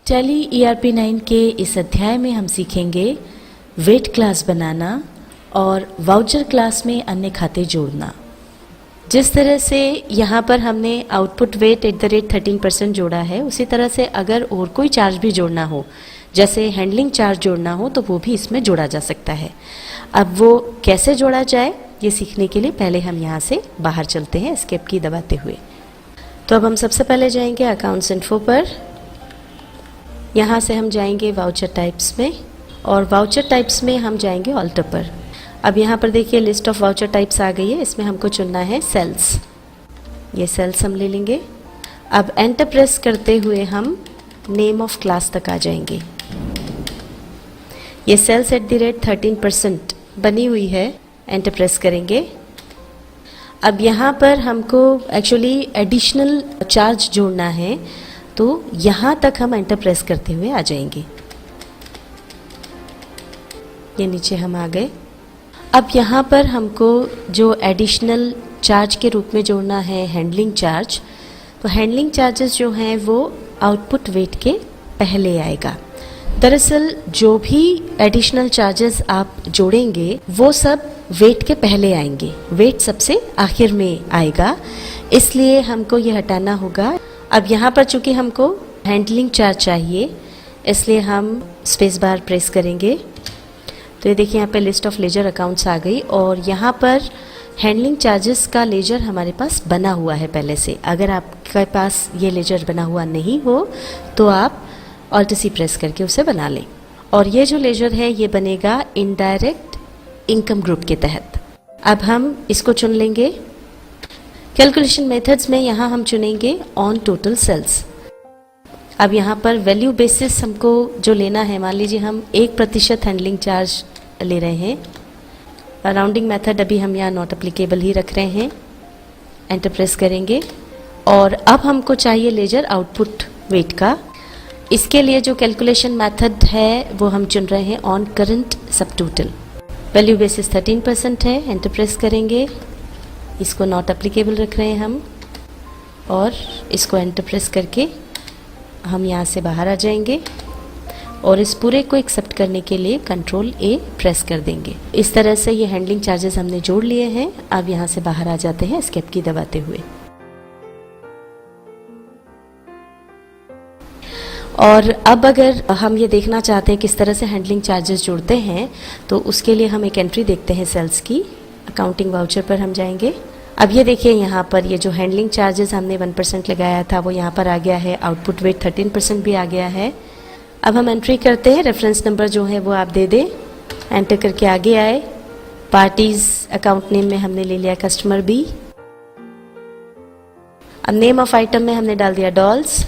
Tally ERP 9 के इस अध्याय में हम सीखेंगे वेट क्लास बनाना और वाउचर क्लास में अन्य खाते जोड़ना। जिस तरह से यहाँ पर हमने आउटपुट वेट @13% जोड़ा है, उसी तरह से अगर और कोई चार्ज भी जोड़ना हो, जैसे हैंडलिंग चार्ज जोड़ना हो, तो वो भी इसमें जोड़ा जा सकता है। अब वो कैसे जोड़ा जाए ये सीखने के लिए पहले हम यहाँ से बाहर चलते हैं एस्केप की दबाते हुए। तो अब हम सबसे पहले जाएंगे अकाउंट्स इन्फो पर। यहाँ से हम जाएंगे वाउचर टाइप्स में और वाउचर टाइप्स में हम जाएंगे ऑल्टर पर। अब यहाँ पर देखिए लिस्ट ऑफ वाउचर टाइप्स आ गई है। इसमें हमको चुनना है सेल्स। ये सेल्स हम ले लेंगे। अब एंटर प्रेस करते हुए हम नेम ऑफ क्लास तक आ जाएंगे। ये सेल्स @13% बनी हुई है। एंटर प्रेस करेंगे। अब यहाँ पर हमको एक्चुअली एडिशनल चार्ज जोड़ना है, तो यहाँ तक हम एंटर प्रेस करते हुए आ जाएंगे। ये नीचे हम आ गए। अब यहाँ पर हमको जो एडिशनल चार्ज के रूप में जोड़ना है हैंडलिंग चार्ज, तो हैंडलिंग चार्जेस जो हैं वो आउटपुट वेट के पहले आएगा। दरअसल जो भी एडिशनल चार्जेस आप जोड़ेंगे वो सब वेट के पहले आएंगे, वेट सबसे आखिर में आएगा, इसलिए हमको ये हटाना होगा। अब यहाँ पर चूंकि हमको हैंडलिंग चार्ज चाहिए, इसलिए हम स्पेस बार प्रेस करेंगे। तो ये देखिए यहाँ पे लिस्ट ऑफ लेजर अकाउंट्स आ गई और यहाँ पर हैंडलिंग चार्जेस का लेजर हमारे पास बना हुआ है पहले से। अगर आपके पास ये लेजर बना हुआ नहीं हो तो आप Alt+C प्रेस करके उसे बना लें। और ये जो लेजर है ये बनेगा इनडायरेक्ट इनकम ग्रुप के तहत। अब हम इसको चुन लेंगे। कैलकुलेशन मेथड्स में यहाँ हम चुनेंगे ऑन टोटल सेल्स। अब यहाँ पर वैल्यू बेसिस हमको जो लेना है, मान लीजिए हम 1% हैंडलिंग चार्ज ले रहे हैं। राउंडिंग मेथड अभी हम यहाँ नॉट एप्लीकेबल ही रख रहे हैं। एंटर प्रेस करेंगे और अब हमको चाहिए लेजर आउटपुट वेट का। इसके लिए जो कैलकुलेशन मेथड है वो हम चुन रहे हैं ऑन करंट सब टोटल। वैल्यू बेसिस 13% है। एंटर प्रेस करेंगे। इसको नॉट एप्लीकेबल रख रहे हैं हम और इसको एंटर प्रेस करके हम यहाँ से बाहर आ जाएंगे और इस पूरे को एक्सेप्ट करने के लिए Ctrl+A प्रेस कर देंगे। इस तरह से ये हैंडलिंग चार्जेस हमने जोड़ लिए हैं। अब यहाँ से बाहर आ जाते हैं एस्केप की दबाते हुए। और अब अगर हम ये देखना चाहते हैं किस तरह से हैंडलिंग चार्जेस जुड़ते हैं, तो उसके लिए हम एक एंट्री देखते हैं सेल्स की। अकाउंटिंग वाउचर पर हम जाएंगे। अब ये देखिए यहाँ पर ये जो हैंडलिंग चार्जेस हमने 1% लगाया था वो यहाँ पर आ गया है। आउटपुट वेट 13% भी आ गया है। अब हम एंट्री करते हैं। रेफरेंस नंबर जो है वो आप दे दें। एंटर करके आगे आए। पार्टीज अकाउंट नेम में हमने ले लिया कस्टमर B। अब नेम ऑफ आइटम में हमने डाल दिया डॉल्स।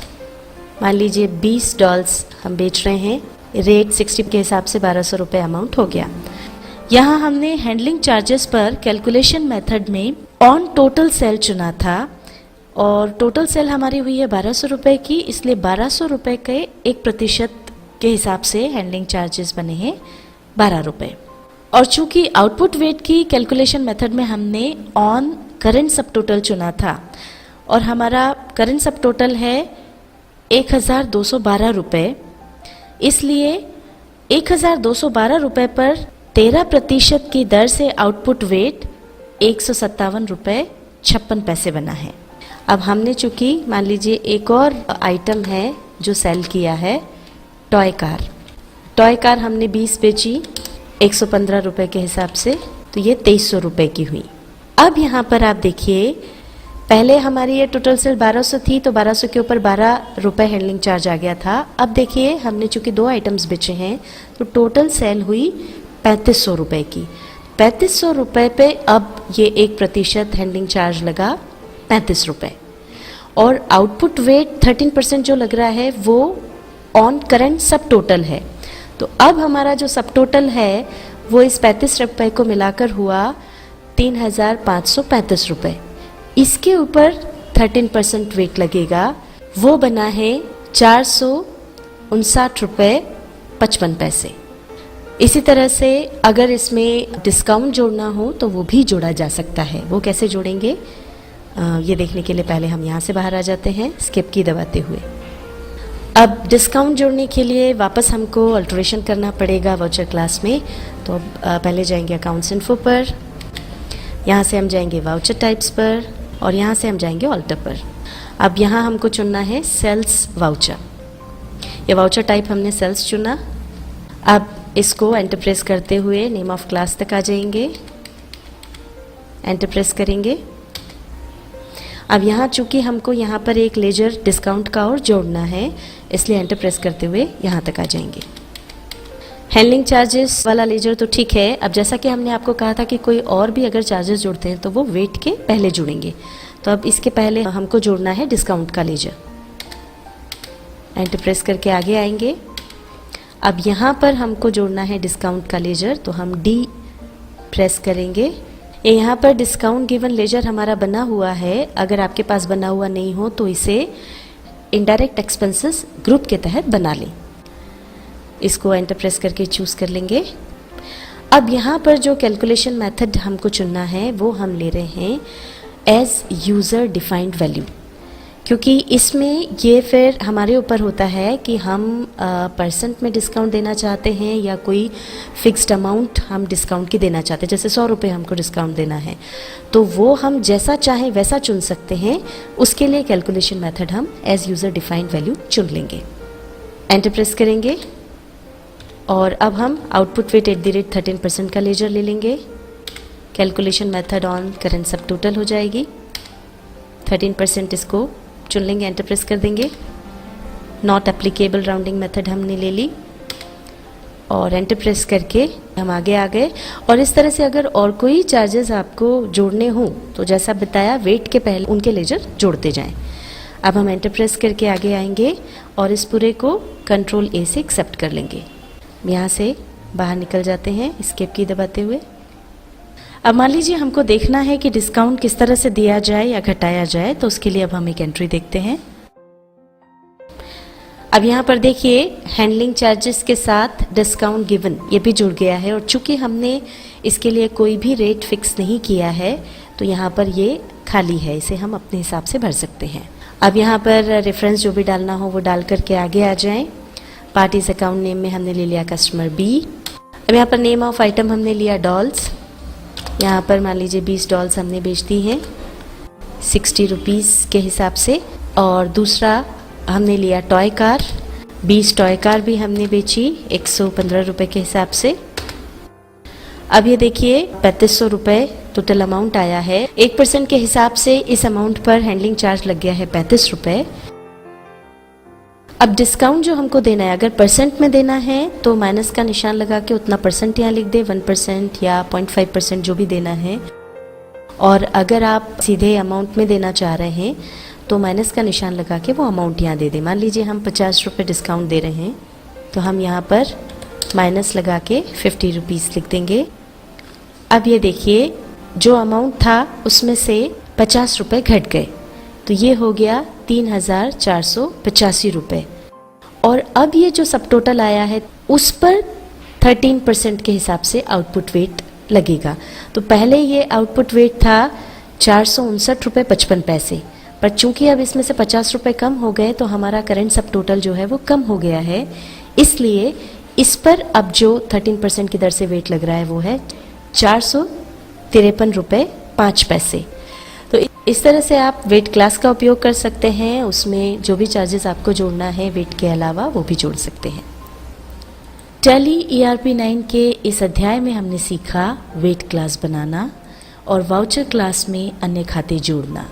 मान लीजिए 20 डॉल्स हम बेच रहे हैं। रेट 60 के हिसाब से 1200 रुपये अमाउंट हो गया। यहाँ हमने हैंडलिंग चार्जेस पर कैलकुलेशन मेथड में ऑन टोटल सेल चुना था और टोटल सेल हमारी हुई है 1200 रुपये की, इसलिए 1200 रुपये के 1% के हिसाब से हैंडलिंग चार्जेस बने हैं 12 रुपये। और चूंकि आउटपुट वेट की कैलकुलेशन मेथड में हमने ऑन करंट सब टोटल चुना था और हमारा करंट सब टोटल है 1212 रुपये, इसलिए 1212 रुपये पर 13% की दर से आउटपुट वेट 157 रुपये 56 पैसे बना है। अब हमने चूंकि मान लीजिए एक और आइटम है जो सेल किया है, टॉय कार। टॉय कार हमने 20 बेची 115 रुपये के हिसाब से, तो ये 2300 रुपये की हुई। अब यहाँ पर आप देखिए पहले हमारी ये टोटल सेल 1200 थी, तो 1200 के ऊपर 12 रुपये हैंडलिंग चार्ज आ गया था। अब देखिए हमने चूंकि 2 आइटम्स बेचे हैं तो टोटल सेल हुई 3500 रुपये की। 3500 रुपये पे अब ये 1% हैंडलिंग चार्ज लगा 35 रुपये और आउटपुट वेट 13% जो लग रहा है वो ऑन करंट सब टोटल है। तो अब हमारा जो सब टोटल है वो इस 35 रुपये को मिलाकर हुआ 3535 रुपये। इसके ऊपर 13% वेट लगेगा, वो बना है 459 रुपये 55 पैसे। इसी तरह से अगर इसमें डिस्काउंट जोड़ना हो तो वो भी जोड़ा जा सकता है। वो कैसे जोड़ेंगे ये देखने के लिए पहले हम यहाँ से बाहर आ जाते हैं स्किप की दबाते हुए। अब डिस्काउंट जोड़ने के लिए वापस हमको अल्टरेशन करना पड़ेगा वाउचर क्लास में। तो अब पहले जाएंगे अकाउंट्स इन्फो पर, यहाँ से हम जाएंगे वाउचर टाइप्स पर और यहाँ से हम जाएंगे ऑल्टर पर। अब यहाँ हमको चुनना है सेल्स वाउचर। ये वाउचर टाइप हमने सेल्स चुना। अब इसको एंटर प्रेस करते हुए नेम ऑफ क्लास तक आ जाएंगे, एंटर प्रेस करेंगे। अब यहाँ चूंकि हमको यहाँ पर एक लेजर डिस्काउंट का और जोड़ना है, इसलिए एंटर प्रेस करते हुए यहाँ तक आ जाएंगे। हैंडलिंग चार्जेस वाला लेजर तो ठीक है। अब जैसा कि हमने आपको कहा था कि कोई और भी अगर चार्जेस जोड़ते हैं तो वो वेट के पहले जुड़ेंगे, तो अब इसके पहले हमको जोड़ना है डिस्काउंट का लेजर। एंटर प्रेस करके आगे आएंगे। अब यहाँ पर हमको जोड़ना है डिस्काउंट का लेजर, तो हम डी प्रेस करेंगे। यहाँ पर डिस्काउंट गिवन लेजर हमारा बना हुआ है। अगर आपके पास बना हुआ नहीं हो तो इसे इनडायरेक्ट एक्सपेंसेस ग्रुप के तहत बना लें। इसको एंटर प्रेस करके चूज कर लेंगे। अब यहाँ पर जो कैलकुलेशन मेथड हमको चुनना है वो हम ले रहे हैं एज यूज़र डिफाइंड वैल्यू, क्योंकि इसमें ये फिर हमारे ऊपर होता है कि हम परसेंट में डिस्काउंट देना चाहते हैं या कोई फिक्स्ड अमाउंट हम डिस्काउंट की देना चाहते हैं। जैसे 100 रुपये हमको डिस्काउंट देना है तो वो हम जैसा चाहें वैसा चुन सकते हैं। उसके लिए कैलकुलेशन मेथड हम एज यूज़र डिफाइंड वैल्यू चुन लेंगे। एंटर प्रेस करेंगे और अब हम आउटपुट वेट @13% का लेजर ले लेंगे। कैलकुलेशन मेथड ऑन करंट सब टोटल हो जाएगी। 13% इसको चुन लेंगे, एंटर प्रेस कर देंगे। नॉट एप्लीकेबल राउंडिंग मेथड हमने ले ली और एंटर प्रेस करके हम आगे आ गए। और इस तरह से अगर और कोई चार्जेस आपको जोड़ने हों तो जैसा बताया वेट के पहले उनके लेजर जोड़ते जाएं। अब हम एंटर प्रेस करके आगे आएंगे और इस पूरे को कंट्रोल A से एक्सेप्ट कर लेंगे। यहाँ से बाहर निकल जाते हैं एस्केप की दबाते हुए। अब मान लीजिए हमको देखना है कि डिस्काउंट किस तरह से दिया जाए या घटाया जाए, तो उसके लिए अब हम एक एंट्री देखते हैं। अब यहाँ पर देखिए हैंडलिंग चार्जेस के साथ डिस्काउंट गिवन ये भी जुड़ गया है और चूंकि हमने इसके लिए कोई भी रेट फिक्स नहीं किया है तो यहाँ पर ये खाली है, इसे हम अपने हिसाब से भर सकते हैं। अब यहाँ पर रेफरेंस जो भी डालना हो वो डाल करके आगे आ जाएं। पार्टीज अकाउंट नेम में हमने ले लिया कस्टमर बी। अब यहाँ पर नेम ऑफ आइटम हमने लिया डॉल्स। यहाँ पर मान लीजिए 20 डॉल्स हमने बेच दी हैं 60 रुपीज़ के हिसाब से। और दूसरा हमने लिया टॉय कार, 20 टॉय कार भी हमने बेची 115 रुपये के हिसाब से। अब ये देखिए 3500 रुपये टोटल अमाउंट आया है। 1% के हिसाब से इस अमाउंट पर हैंडलिंग चार्ज लग गया है 35 रुपये। अब डिस्काउंट जो हमको देना है, अगर परसेंट में देना है तो माइनस का निशान लगा के उतना परसेंट यहाँ लिख दे, 1% या 0.5% जो भी देना है। और अगर आप सीधे अमाउंट में देना चाह रहे हैं तो माइनस का निशान लगा के वो अमाउंट यहाँ दे दें। मान लीजिए हम 50 रुपये डिस्काउंट दे रहे हैं तो हम यहाँ पर माइनस लगा के 50 रुपीज़ लिख देंगे। अब ये देखिए जो अमाउंट था उसमें से 50 रुपये घट गए तो ये हो गया 3485 रुपये। और अब ये जो सब टोटल आया है उस पर 13% के हिसाब से आउटपुट वेट लगेगा। तो पहले ये आउटपुट वेट था 459 रुपये 55 पैसे, पर चूंकि अब इसमें से 50 रुपये कम हो गए तो हमारा करंट सब टोटल जो है वो कम हो गया है। इसलिए इस पर अब जो 13% की दर से वेट लग रहा है वो है 453 रुपये 5 पैसे। तो इस तरह से आप वेट क्लास का उपयोग कर सकते हैं। उसमें जो भी चार्जेस आपको जोड़ना है वेट के अलावा वो भी जोड़ सकते हैं। टैली ERP 9 के इस अध्याय में हमने सीखा वेट क्लास बनाना और वाउचर क्लास में अन्य खाते जोड़ना।